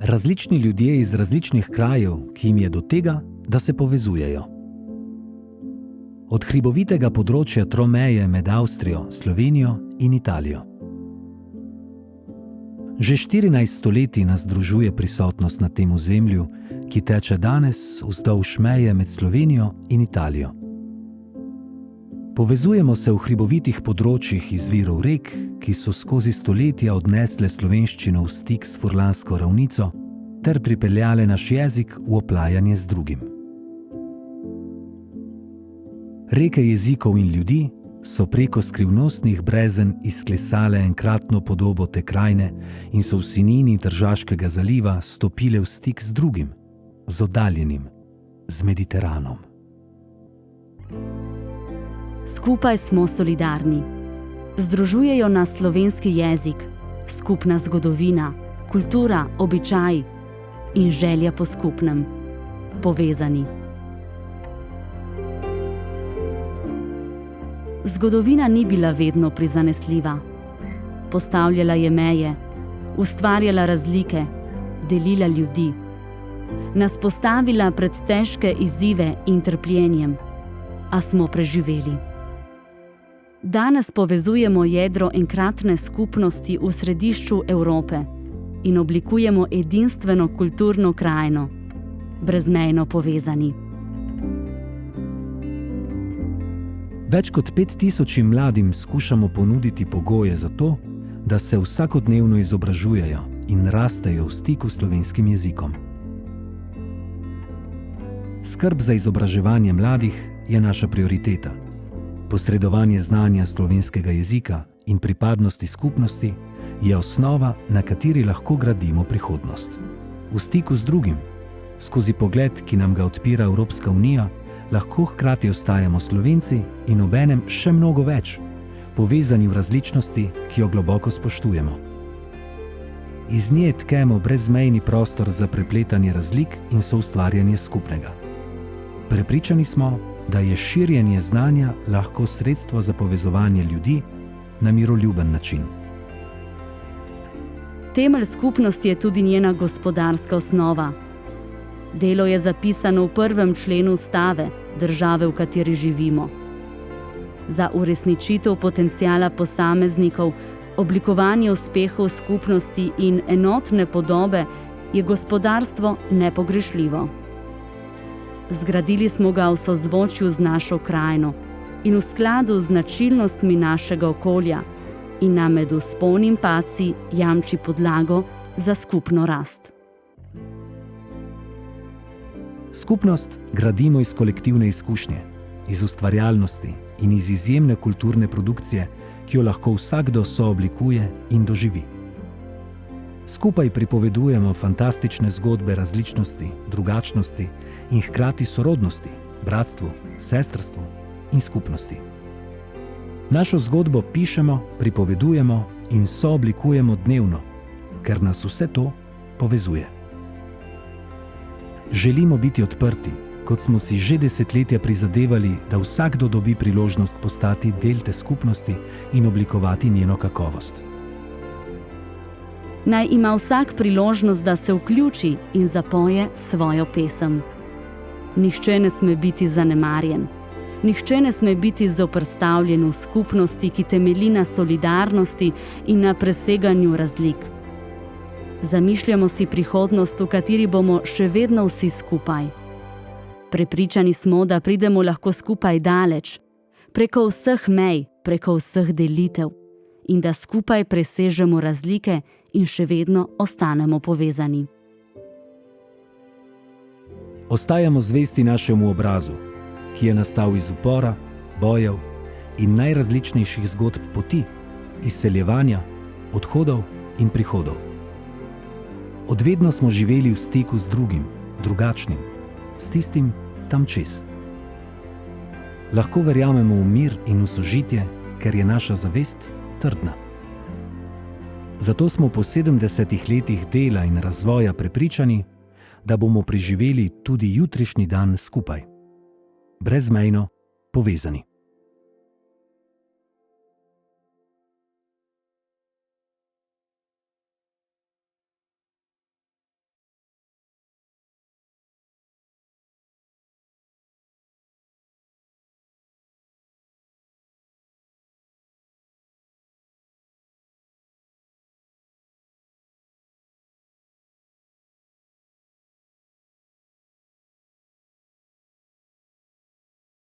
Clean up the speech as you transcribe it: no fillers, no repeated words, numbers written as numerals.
Različni ljudje iz različnih krajev, ki jim je do tega, da se povezujejo. Od hribovitega področja tromeje med Avstrijo, Slovenijo in Italijo. Že 14 stoletij nas združuje prisotnost na tem ozemlju, ki teče danes vzdolž meje med Slovenijo in Italijo. Povezujemo se v hribovitih področjih izvirov rek, ki so skozi stoletja odnesle slovenščino v stik s furlansko ravnico ter pripeljale naš jezik v oplajanje z drugim. Reke jezikov in ljudi so preko skrivnostnih brezen izklesale enkratno podobo te krajine in so v sinini Tržaškega zaliva stopile v stik z drugim, z oddaljenim, z Mediteranom. Skupaj smo solidarni. Združujejo nas slovenski jezik, skupna zgodovina, kultura, običaji in želja po skupnem. Povezani. Zgodovina ni bila vedno prizanesljiva. Postavljala je meje, ustvarjala razlike, delila ljudi. Nas postavila pred težke izzive in trpljenjem, a smo preživeli. Danes povezujemo jedro enkratne skupnosti v središču Evrope in oblikujemo edinstveno kulturno krajino, brezmejno povezani. Več kot 5000 mladim skušamo ponuditi pogoje za to, da se vsakodnevno izobražujejo in rastejo v stiku s slovenskim jezikom. Skrb za izobraževanje mladih je naša prioriteta. Posredovanje znanja slovenskega jezika in pripadnosti skupnosti je osnova, na kateri lahko gradimo prihodnost. V stiku z drugim, skozi pogled, ki nam ga odpira Evropska unija, lahko hkrati ostajamo Slovenci in obenem še mnogo več, povezani v različnosti, ki jo globoko spoštujemo. Iz nje tkemo brezmejni prostor za prepletanje razlik in soustvarjanje skupnega. Prepričani smo, da je širjenje znanja lahko sredstvo za povezovanje ljudi na miroljuben način. Temelj skupnosti je tudi njena gospodarska osnova. Delo je zapisano v 1. členu Ustave države, v kateri živimo. Za uresničitev potenciala posameznikov, oblikovanje uspehov skupnosti in enotne podobe je gospodarstvo nepogrešljivo. Zgradili smo ga v sozvočju z našo krajino in v skladu z značilnostmi našega okolja in nam med vzponim padci jamči podlago za skupno rast. Skupnost gradimo iz kolektivne izkušnje, iz ustvarjalnosti in iz izjemne kulturne produkcije, ki jo lahko vsakdo sooblikuje in doživi. Skupaj pripovedujemo fantastične zgodbe različnosti, drugačnosti in hkrati sorodnosti, bratstvu, sestrstvu in skupnosti. Našo zgodbo pišemo, pripovedujemo in sooblikujemo dnevno, ker nas vse to povezuje. Želimo biti odprti, kot smo si že desetletja prizadevali, da vsakdo dobi priložnost postati del te skupnosti in oblikovati njeno kakovost. Naj ima vsak priložnost, da se vključi in zapoje svojo pesem. Nihče ne sme biti zanemarjen. Nihče ne sme biti zoperstavljen v skupnosti, ki temelji na solidarnosti in na preseganju razlik. Zamišljamo si prihodnost, v kateri bomo še vedno vsi skupaj. Prepričani smo, da pridemo lahko skupaj daleč, preko vseh mej, preko vseh delitev in da skupaj presežemo razlike in še vedno ostanemo povezani. Ostajamo zvesti našemu obrazu, ki je nastal iz upora, bojev in najrazličnejših zgodb poti, izseljevanja, odhodov in prihodov. Odvedno smo živeli v stiku z drugim, drugačnim, s tistim tam čez. Lahko verjamemo v mir in v sožitje, ker je naša zavest trdna. Zato smo po 70 letih dela in razvoja prepričani, da bomo preživeli tudi jutrišnji dan skupaj. Brezmejno povezani.